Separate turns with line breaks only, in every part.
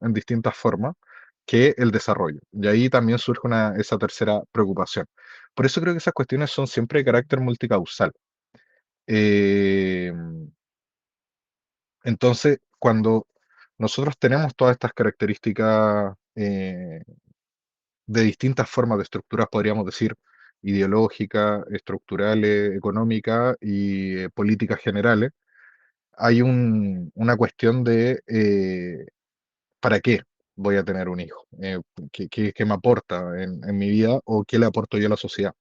en distintas formas que el desarrollo. Y ahí también surge esa tercera preocupación. Por eso creo que esas cuestiones son siempre de carácter multicausal. Eh, entonces, cuando nosotros tenemos todas estas características de distintas formas de estructuras, podríamos decir, ideológicas, estructurales, económicas y políticas generales, hay una cuestión de ¿para qué voy a tener un hijo? ¿Qué me aporta en mi vida o qué le aporto yo a la sociedad?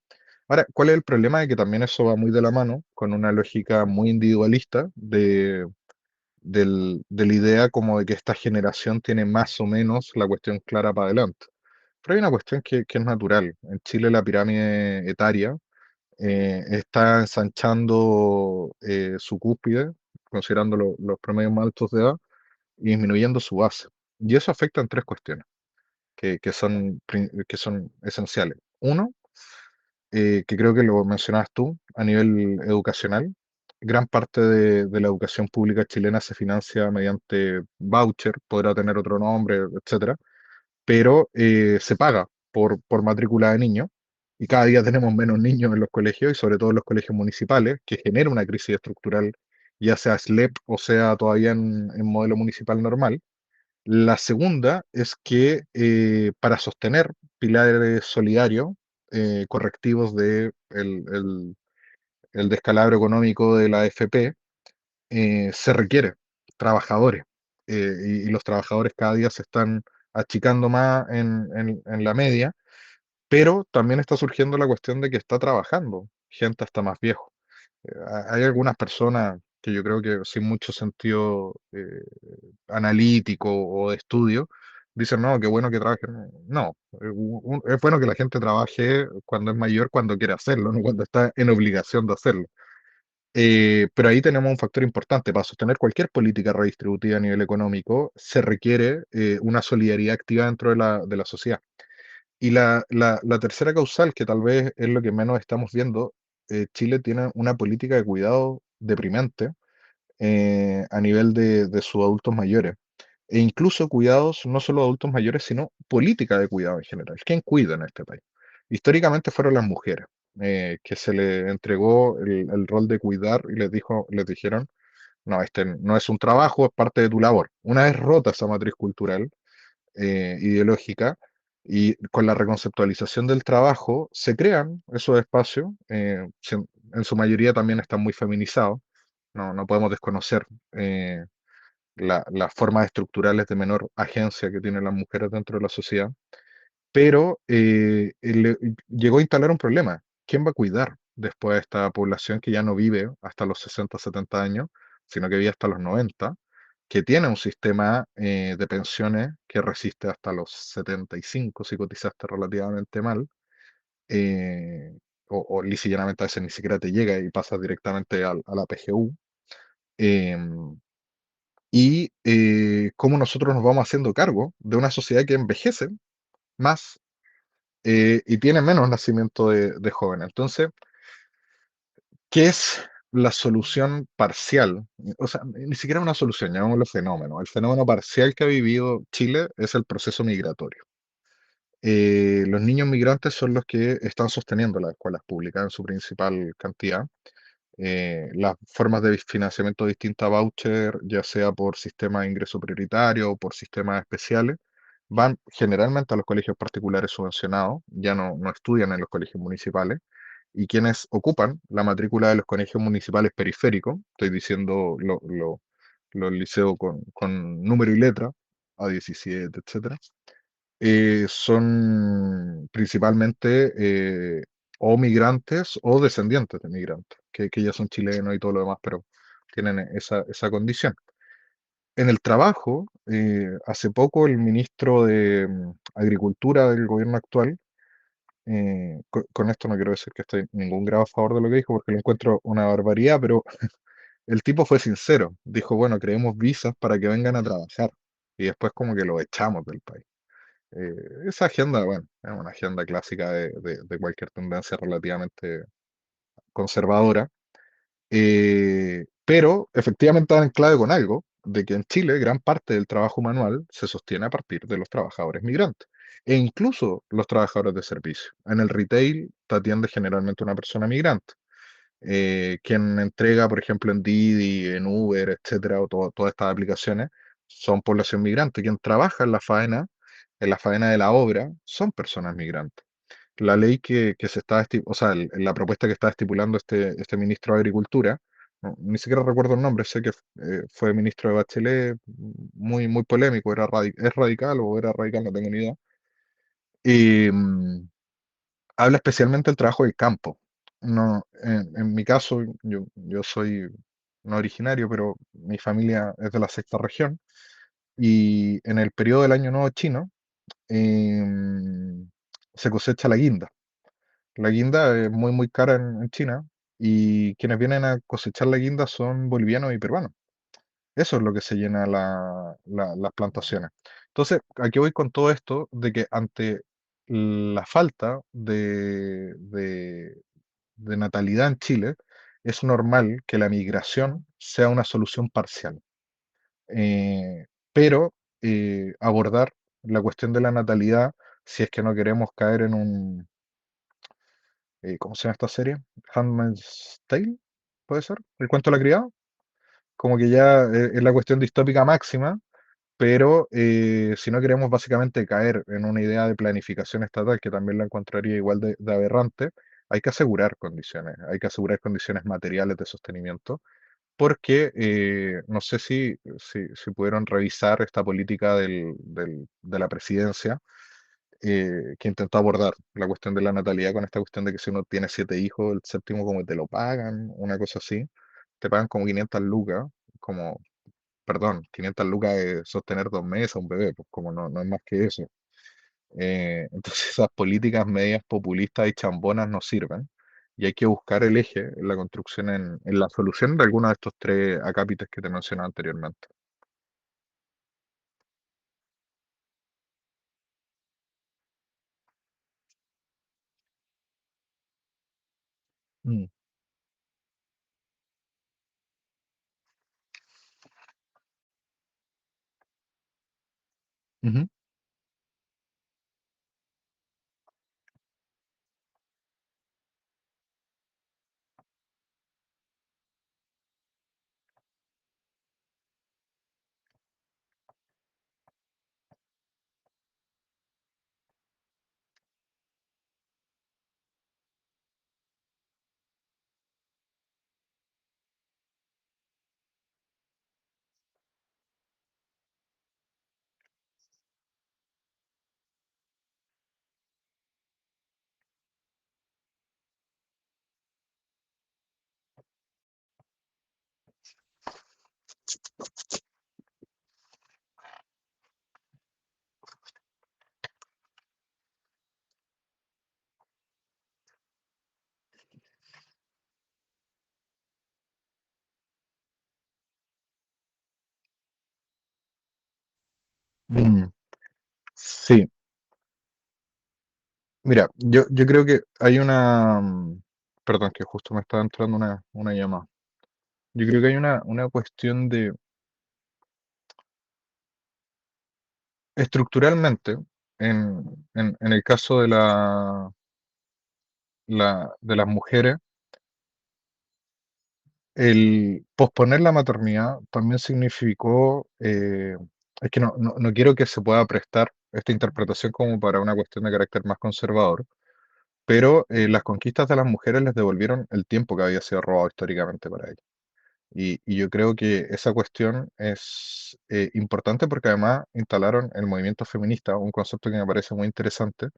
Ahora, ¿cuál es el problema? De que también eso va muy de la mano con una lógica muy individualista de la idea como de que esta generación tiene más o menos la cuestión clara para adelante. Pero hay una cuestión que es natural. En Chile la pirámide etaria está ensanchando su cúspide, considerando los promedios más altos de edad, y disminuyendo su base. Y eso afecta en tres cuestiones que son esenciales. Uno, que creo que lo mencionabas tú, a nivel educacional, gran parte de la educación pública chilena se financia mediante voucher, podrá tener otro nombre, etcétera, pero se paga por matrícula de niños y cada día tenemos menos niños en los colegios y sobre todo en los colegios municipales, que genera una crisis estructural, ya sea SLEP o sea todavía en modelo municipal normal. La segunda es que para sostener pilares solidarios, correctivos de el descalabro económico de la AFP, se requiere trabajadores y los trabajadores cada día se están achicando más en la media, pero también está surgiendo la cuestión de que está trabajando gente hasta más viejo. Hay algunas personas que yo creo que sin mucho sentido analítico o de estudio, dicen, no, qué bueno que trabajen. No, es bueno que la gente trabaje cuando es mayor, cuando quiere hacerlo, no cuando está en obligación de hacerlo. Pero ahí tenemos un factor importante. Para sostener cualquier política redistributiva a nivel económico, se requiere una solidaridad activa dentro de la sociedad. Y la tercera causal, que tal vez es lo que menos estamos viendo, Chile tiene una política de cuidado deprimente a nivel de sus adultos mayores. E incluso cuidados, no solo de adultos mayores, sino política de cuidado en general. ¿Quién cuida en este país? Históricamente fueron las mujeres, que se le entregó el rol de cuidar y les dijeron, no, este no es un trabajo, es parte de tu labor. Una vez rota esa matriz cultural, ideológica, y con la reconceptualización del trabajo, se crean esos espacios, en su mayoría también están muy feminizados, no podemos desconocer eh, las formas estructurales de menor agencia que tienen las mujeres dentro de la sociedad, pero llegó a instalar un problema. ¿Quién va a cuidar después de esta población que ya no vive hasta los 60, 70 años, sino que vive hasta los 90, que tiene un sistema de pensiones que resiste hasta los 75 si cotizaste relativamente mal, eh, o lisa y llanamente a veces ni siquiera te llega y pasas directamente a la PGU? em, y cómo nosotros nos vamos haciendo cargo de una sociedad que envejece más y tiene menos nacimiento de jóvenes. Entonces, ¿qué es la solución parcial? O sea, ni siquiera una solución, llamémoslo fenómeno. El fenómeno parcial que ha vivido Chile es el proceso migratorio. Los niños migrantes son los que están sosteniendo las escuelas públicas en su principal cantidad. Las formas de financiamiento distintas a voucher, ya sea por sistema de ingreso prioritario o por sistemas especiales, van generalmente a los colegios particulares subvencionados, ya no estudian en los colegios municipales, y quienes ocupan la matrícula de los colegios municipales periféricos, estoy diciendo los liceos con número y letra, A17, etcétera, son principalmente o migrantes o descendientes de migrantes, que ya son chilenos y todo lo demás, pero tienen esa condición. En el trabajo, hace poco el ministro de Agricultura del gobierno actual, con esto no quiero decir que estoy en ningún grado a favor de lo que dijo, porque lo encuentro una barbaridad, pero el tipo fue sincero. Dijo, bueno, creemos visas para que vengan a trabajar y después como que lo echamos del país. Esa agenda, bueno, es una agenda clásica de cualquier tendencia relativamente conservadora, pero efectivamente dan en clave con algo. de que en Chile gran parte del trabajo manual se sostiene a partir de los trabajadores migrantes e incluso los trabajadores de servicio. En el retail te atiende generalmente una persona migrante, quien entrega, por ejemplo, en Didi, en Uber, etcétera, o todas estas aplicaciones, son población migrante. Quien trabaja en la faena de la obra, son personas migrantes. La ley que se está, o sea, la propuesta que está estipulando este ministro de Agricultura, ni siquiera recuerdo el nombre, sé que fue ministro de Bachelet, muy polémico, es radical o era radical, no tengo ni idea. Y habla especialmente del trabajo del campo. No, en mi caso, yo soy no originario, pero mi familia es de la sexta región, y en el periodo del Año Nuevo chino se cosecha la guinda. La guinda es muy cara en China, y quienes vienen a cosechar la guinda son bolivianos y peruanos. Eso es lo que se llena las plantaciones. Entonces, aquí voy con todo esto de que ante la falta de natalidad en Chile, es normal que la migración sea una solución parcial. Eh, pero abordar la cuestión de la natalidad, si es que no queremos caer en un, ¿cómo se llama esta serie? Handmaid's Tale, ¿puede ser? ¿El cuento de la criada? Como que ya es la cuestión distópica máxima, pero si no queremos básicamente caer en una idea de planificación estatal, que también la encontraría igual de aberrante, hay que asegurar condiciones materiales de sostenimiento, porque no sé si pudieron revisar esta política de la presidencia, que intentó abordar la cuestión de la natalidad con esta cuestión de que si uno tiene 7 hijos, el séptimo como te lo pagan, una cosa así, te pagan como 500 lucas, como, perdón, 500 lucas de sostener 2 meses a un bebé, pues como no es más que eso. Entonces esas políticas medias populistas y chambonas no sirven, y hay que buscar el eje en la construcción, en la solución de algunos de estos tres acápites que te mencioné anteriormente. Mm, ujú, mm, sí, mira, yo creo que hay perdón, que justo me estaba entrando una llamada. Yo creo que hay una cuestión de, estructuralmente, en el caso de las mujeres, el posponer la maternidad también significó, es que no quiero que se pueda prestar esta interpretación como para una cuestión de carácter más conservador, pero las conquistas de las mujeres les devolvieron el tiempo que había sido robado históricamente para ellas. Y yo creo que esa cuestión es importante porque además instalaron el movimiento feminista, un concepto que me parece muy interesante,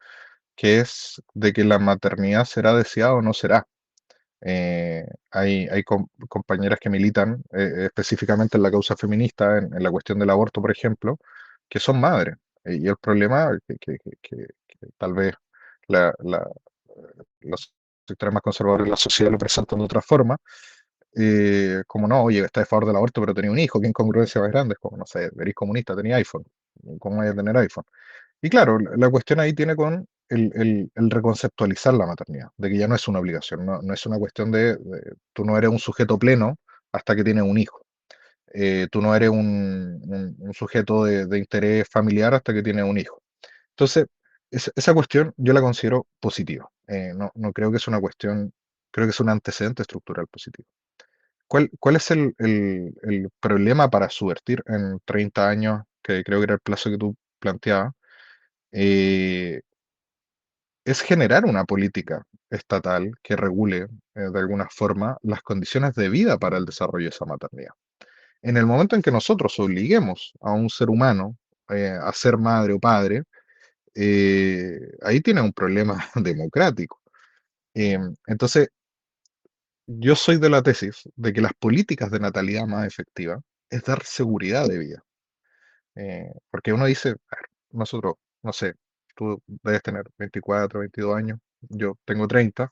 que es de que la maternidad será deseada o no será. Hay compañeras que militan específicamente en la causa feminista, en la cuestión del aborto, por ejemplo, que son madres. Y el problema que tal vez los sectores más conservadores de la sociedad lo presentan de otra forma, como no, oye, está a favor del aborto, pero tenía un hijo, qué incongruencia más grande, es como, no sé, eres comunista, tenía iPhone, ¿cómo voy a tener iPhone? Y claro, la cuestión ahí tiene con el reconceptualizar la maternidad, de que ya no es una obligación, no es una cuestión tú no eres un sujeto pleno hasta que tienes un hijo. Tú no eres un sujeto de interés familiar hasta que tienes un hijo. Entonces, esa cuestión yo la considero positiva. No creo que es una cuestión, creo que es un antecedente estructural positivo. ¿Cuál es el problema para subvertir en 30 años, que creo que era el plazo que tú planteabas? Eh, es generar una política estatal que regule de alguna forma las condiciones de vida para el desarrollo de esa maternidad. En el momento en que nosotros obliguemos a un ser humano a ser madre o padre, ahí tiene un problema democrático. Entonces, yo soy de la tesis de que las políticas de natalidad más efectivas es dar seguridad de vida. Porque uno dice, a ver, nosotros, no sé, tú debes tener 24, 22 años, yo tengo 30,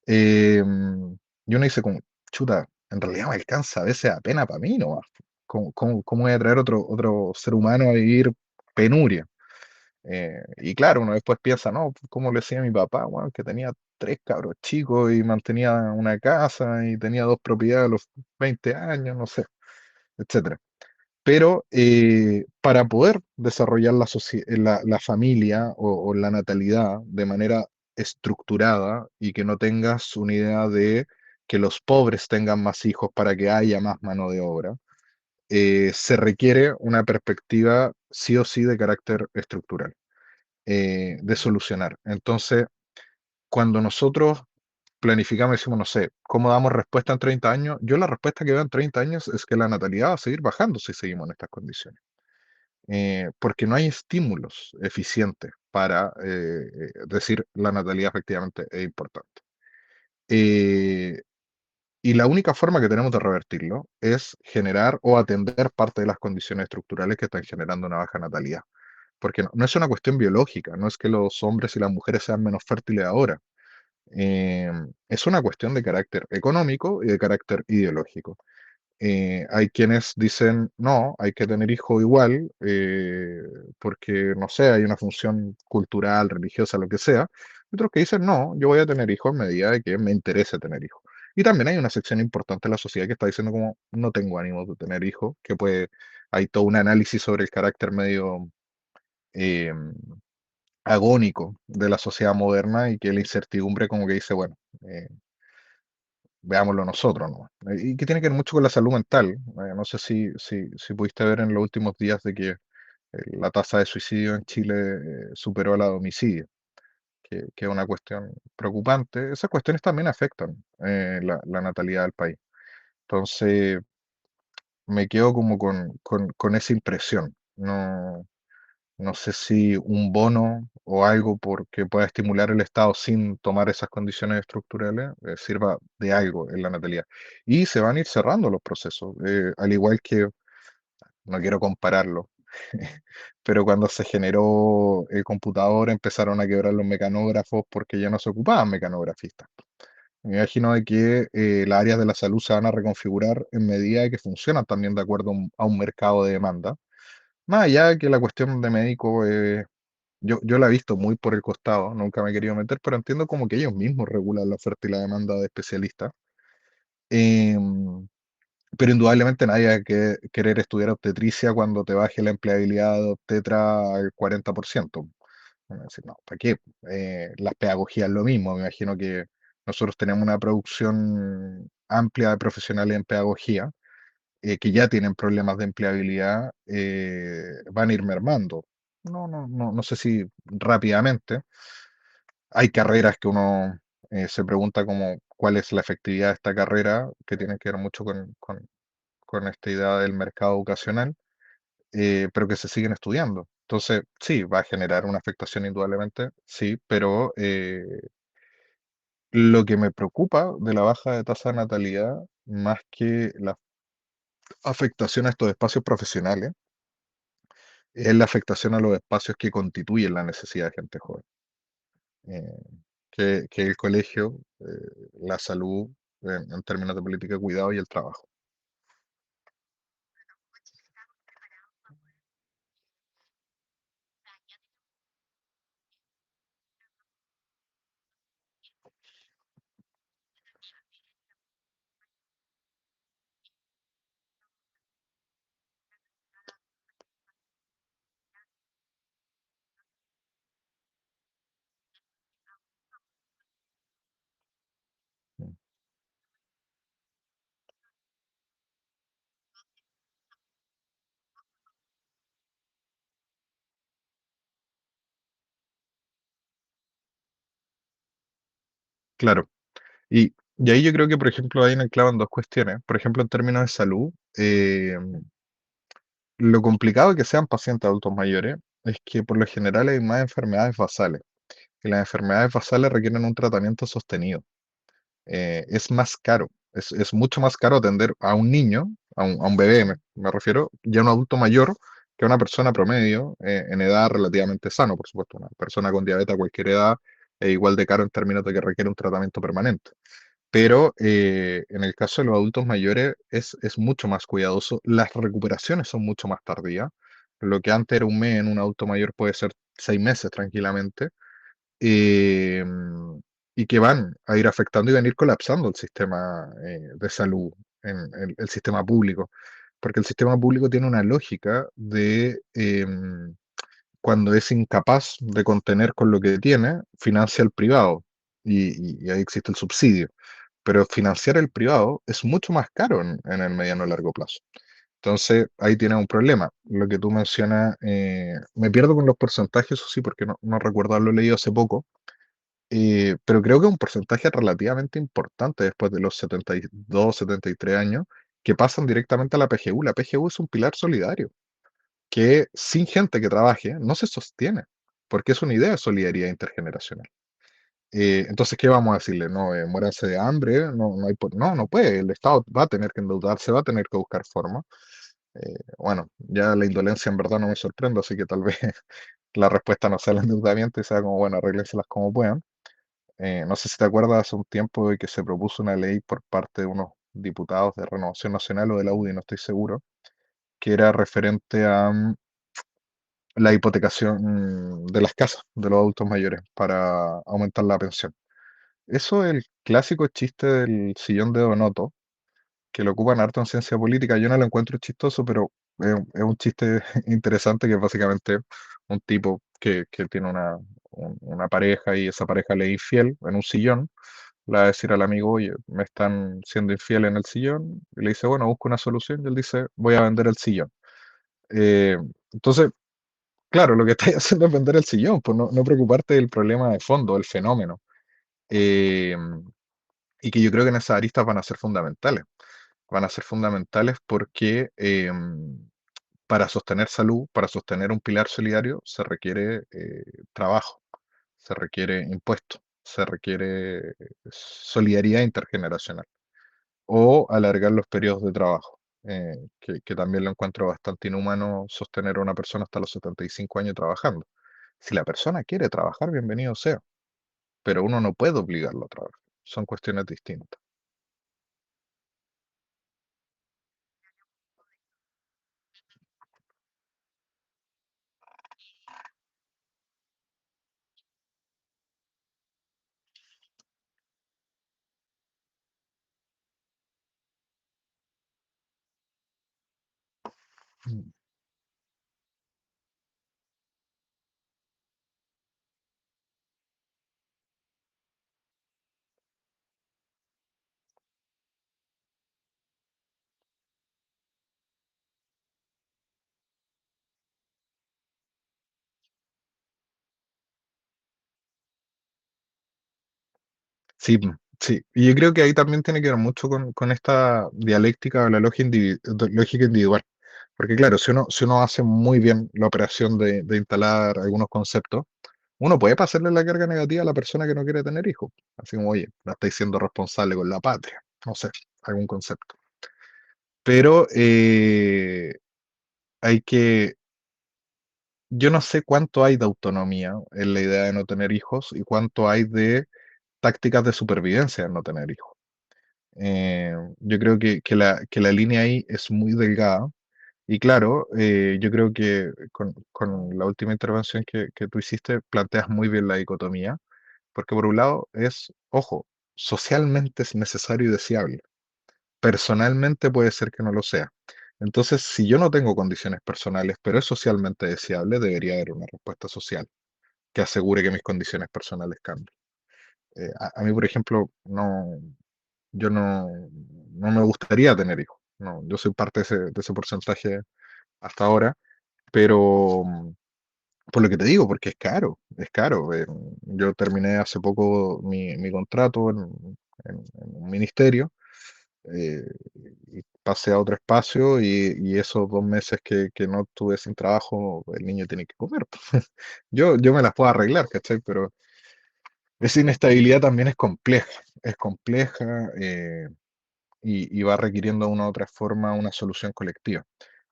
y uno dice como, chuta, en realidad me alcanza a veces apenas para mí nomás. ¿Cómo voy a traer otro ser humano a vivir penuria? Y claro, uno después piensa, no, ¿cómo le decía a mi papá, weón, que tenía tres cabros chicos y mantenía una casa y tenía dos propiedades a los 20 años, no sé, etcétera? Pero para poder desarrollar la familia o la natalidad de manera estructurada y que no tengas una idea de que los pobres tengan más hijos para que haya más mano de obra, se requiere una perspectiva sí o sí de carácter estructural, de solucionar. Entonces, cuando nosotros planificamos y decimos, no sé, ¿cómo damos respuesta en 30 años? Yo la respuesta que veo en 30 años es que la natalidad va a seguir bajando si seguimos en estas condiciones, porque no hay estímulos eficientes para decir la natalidad efectivamente es importante. Eh, y la única forma que tenemos de revertirlo es generar o atender parte de las condiciones estructurales que están generando una baja natalidad. Porque no es una cuestión biológica, no es que los hombres y las mujeres sean menos fértiles ahora. Es una cuestión de carácter económico y de carácter ideológico. Hay quienes dicen, no, hay que tener hijo igual, porque, no sé, hay una función cultural, religiosa, lo que sea. Y otros que dicen, no, yo voy a tener hijos en medida de que me interese tener hijos. Y también hay una sección importante de la sociedad que está diciendo como, no tengo ánimo de tener hijos, que puede, hay todo un análisis sobre el carácter medio eh, agónico de la sociedad moderna y que la incertidumbre como que dice, bueno, veámoslo nosotros, ¿no? Y que tiene que ver mucho con la salud mental. No sé si pudiste ver en los últimos días de que la tasa de suicidio en Chile superó a la de homicidio, que es una cuestión preocupante. Esas cuestiones también afectan la natalidad del país. Entonces, me quedo como con esa impresión. No sé si un bono o algo porque pueda estimular el Estado sin tomar esas condiciones estructurales sirva de algo en la natalidad. Y se van a ir cerrando los procesos, al igual que, no quiero compararlo, pero cuando se generó el computador empezaron a quebrar los mecanógrafos porque ya no se ocupaban mecanografistas. Me imagino de que las áreas de la salud se van a reconfigurar en medida de que funcionan también de acuerdo a un mercado de demanda. Más allá de que la cuestión de médico yo la he visto muy por el costado, nunca me he querido meter, pero entiendo como que ellos mismos regulan la oferta y la demanda de especialistas. Em, pero indudablemente nadie va a querer estudiar obstetricia cuando te baje la empleabilidad de obstetra al 40%. Van a decir, no, ¿para qué? Las pedagogías es lo mismo. Me imagino que nosotros tenemos una producción amplia de profesionales en pedagogía que ya tienen problemas de empleabilidad, van a ir mermando. No sé si rápidamente. Hay carreras que uno se pregunta como cuál es la efectividad de esta carrera, que tiene que ver mucho con esta idea del mercado educacional, pero que se siguen estudiando. Entonces, sí, va a generar una afectación indudablemente, sí, pero lo que me preocupa de la baja de tasa de natalidad, más que la afectación a estos espacios profesionales, es la afectación a los espacios que constituyen la necesidad de gente joven. Eh, que el colegio, la salud, en términos de política de cuidado y el trabajo. claro. Y ahí yo creo que, por ejemplo, hay en el clavo en dos cuestiones. Por ejemplo, en términos de salud, lo complicado que sean pacientes adultos mayores es que por lo general hay más enfermedades basales. Y las enfermedades basales requieren un tratamiento sostenido. Es más caro, es mucho más caro atender a un niño, a un bebé, me refiero, ya a un adulto mayor, que a una persona promedio, en edad relativamente sano, por supuesto. Una persona con diabetes a cualquier edad es igual de caro en términos de que requiere un tratamiento permanente. Pero en el caso de los adultos mayores es mucho más cuidadoso. Las recuperaciones son mucho más tardías. Lo que antes era un mes en un adulto mayor puede ser 6 meses tranquilamente. eh, y que van a ir afectando y van a ir colapsando el sistema de salud, en el sistema público. Porque el sistema público tiene una lógica de cuando es incapaz de contener con lo que tiene, financia el privado. Y ahí existe el subsidio. Pero financiar el privado es mucho más caro en el mediano y largo plazo. Entonces, ahí tienes un problema. Lo que tú mencionas, me pierdo con los porcentajes, eso sí, porque no recuerdo haberlo leído hace poco, pero creo que es un porcentaje relativamente importante después de los 72, 73 años que pasan directamente a la PGU. La PGU es un pilar solidario que sin gente que trabaje no se sostiene, porque es una idea de solidaridad intergeneracional. Entonces, ¿qué vamos a decirle? No, muéranse de hambre, no puede, el Estado va a tener que endeudarse, va a tener que buscar forma. Bueno, ya la indolencia en verdad no me sorprende, así que tal vez la respuesta no sea el endeudamiento y sea como, bueno, arréglenselas como puedan. No sé si te acuerdas hace un tiempo de que se propuso una ley por parte de unos diputados de Renovación Nacional o de la UDI, no estoy seguro, que era referente a la hipotecación de las casas de los adultos mayores para aumentar la pensión. Eso es el clásico chiste del sillón de Donoto, que lo ocupan harto en ciencia política. Yo no lo encuentro chistoso, pero es un chiste interesante que es básicamente un tipo que tiene una pareja y esa pareja le es infiel en un sillón. Le va a decir al amigo, oye, me están siendo infiel en el sillón. Y le dice, bueno, busco una solución. Y él dice, voy a vender el sillón. Eh, entonces, claro, lo que estáis haciendo es vender el sillón, pues no preocuparte del problema de fondo, del fenómeno. Eh, y que yo creo que en esas aristas van a ser fundamentales. Van a ser fundamentales porque para sostener salud, para sostener un pilar solidario, se requiere trabajo, se requiere impuestos, se requiere solidaridad intergeneracional o alargar los periodos de trabajo, que también lo encuentro bastante inhumano sostener a una persona hasta los 75 años trabajando. Si la persona quiere trabajar, bienvenido sea, pero uno no puede obligarlo a trabajar. Son cuestiones distintas. Mm. Sí, sí. Y yo creo que ahí también tiene que ver mucho con esta dialéctica o la lógica individual. Porque claro, si uno hace muy bien la operación de instalar algunos conceptos, uno puede pasarle la carga negativa a la persona que no quiere tener hijos. Así como, oye, no estáis siendo responsable con la patria. No sé, algún concepto. Pero hay que, yo no sé cuánto hay de autonomía en la idea de no tener hijos y cuánto hay de tácticas de supervivencia en no tener hijos. Yo creo que la línea ahí es muy delgada. Y claro, yo creo que con la última intervención que tú hiciste, planteas muy bien la dicotomía, porque por un lado es, ojo, socialmente es necesario y deseable. Personalmente puede ser que no lo sea. Entonces, si yo no tengo condiciones personales, pero es socialmente deseable, debería haber una respuesta social que asegure que mis condiciones personales cambien. A mí, por ejemplo, yo no me gustaría tener hijos. No, yo soy parte de ese porcentaje hasta ahora, pero Por lo que te digo, porque es caro, es caro. Yo terminé hace poco mi contrato en un ministerio, eh, y pasé a otro espacio y esos 2 meses que no estuve sin trabajo, el niño tiene que comer. Yo me las puedo arreglar, ¿cachai? Pero esa inestabilidad también es compleja, y va requiriendo de una u otra forma una solución colectiva.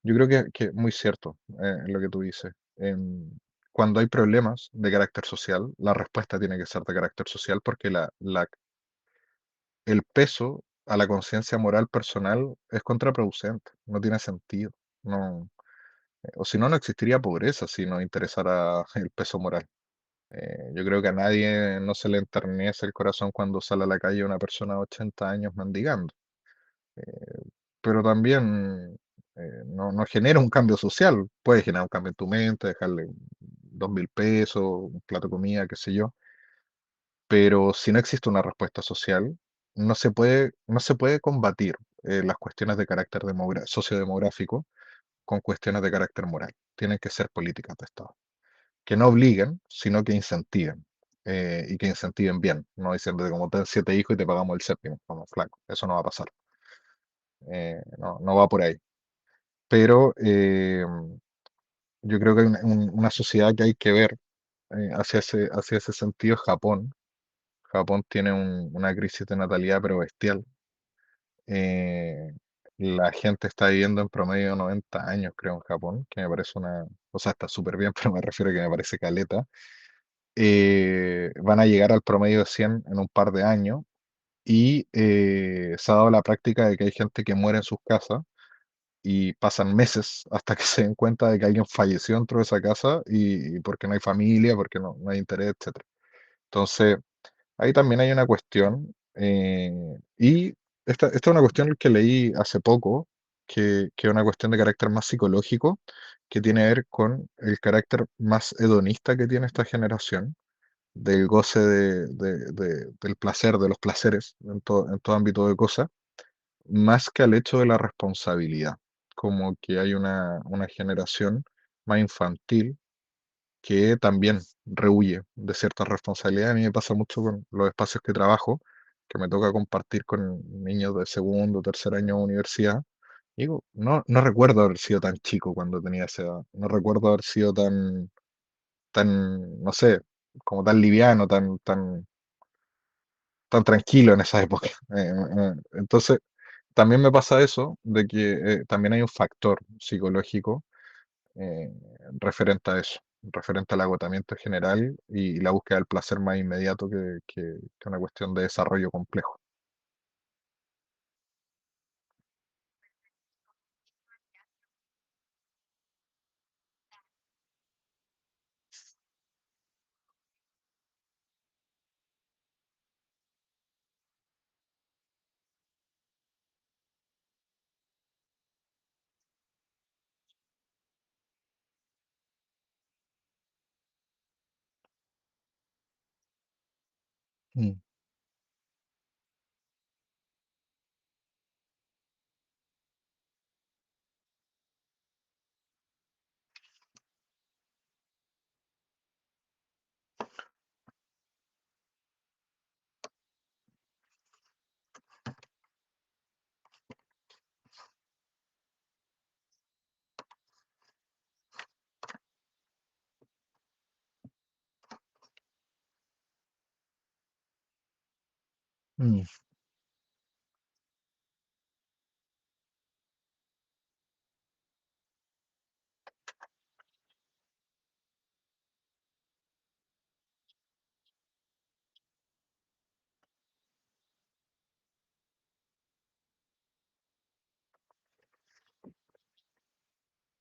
Yo creo que muy cierto, lo que tú dices. Cuando hay problemas de carácter social, la respuesta tiene que ser de carácter social porque el peso a la conciencia moral personal es contraproducente, no tiene sentido. No, o si no, no existiría pobreza si no interesara el peso moral. Yo creo que a nadie no se le enternece el corazón cuando sale a la calle una persona de 80 años mendigando. Pero también no genera un cambio social. Puede generar un cambio en tu mente, dejarle 2.000 pesos, un plato de comida, qué sé yo. Pero si no existe una respuesta social, no se puede combatir las cuestiones de carácter sociodemográfico con cuestiones de carácter moral. Tienen que ser políticas de Estado. Que no obliguen, sino que incentiven. Y que incentiven bien, no diciendo de como ten 7 hijos y te pagamos el séptimo, como flaco. Eso no va a pasar. No va por ahí. Pero yo creo que hay una sociedad que hay que ver hacia ese sentido es Japón. Japón tiene una crisis de natalidad pero bestial. Eh, la gente está viviendo en promedio 90 años, creo, en Japón, que me parece o sea, está súper bien, pero me refiero a que me parece caleta. Van a llegar al promedio de 100 en un par de años y se ha dado la práctica de que hay gente que muere en sus casas y pasan meses hasta que se den cuenta de que alguien falleció dentro de esa casa y porque no hay familia, porque no hay interés, etcétera. Entonces, ahí también hay una cuestión, y esta es una cuestión que leí hace poco, que es una cuestión de carácter más psicológico, que tiene que ver con el carácter más hedonista que tiene esta generación, del goce del placer, de los placeres en todo ámbito de cosas, más que al hecho de la responsabilidad, como que hay una generación más infantil que también rehuye de ciertas responsabilidades. A mí me pasa mucho con los espacios que trabajo, que me toca compartir con niños de segundo, tercer año de universidad. Digo, no recuerdo haber sido tan chico cuando tenía esa edad, no recuerdo haber sido no sé, como tan liviano, tan tranquilo en esa época. Entonces, también me pasa eso, de que también hay un factor psicológico eh, referente a eso, referente al agotamiento general y la búsqueda del placer más inmediato que una cuestión de desarrollo complejo. Mm, mm,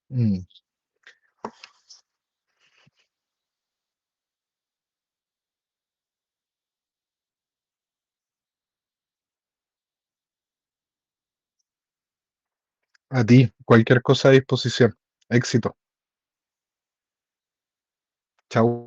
mm. A ti, cualquier cosa a disposición. Éxito. Chao.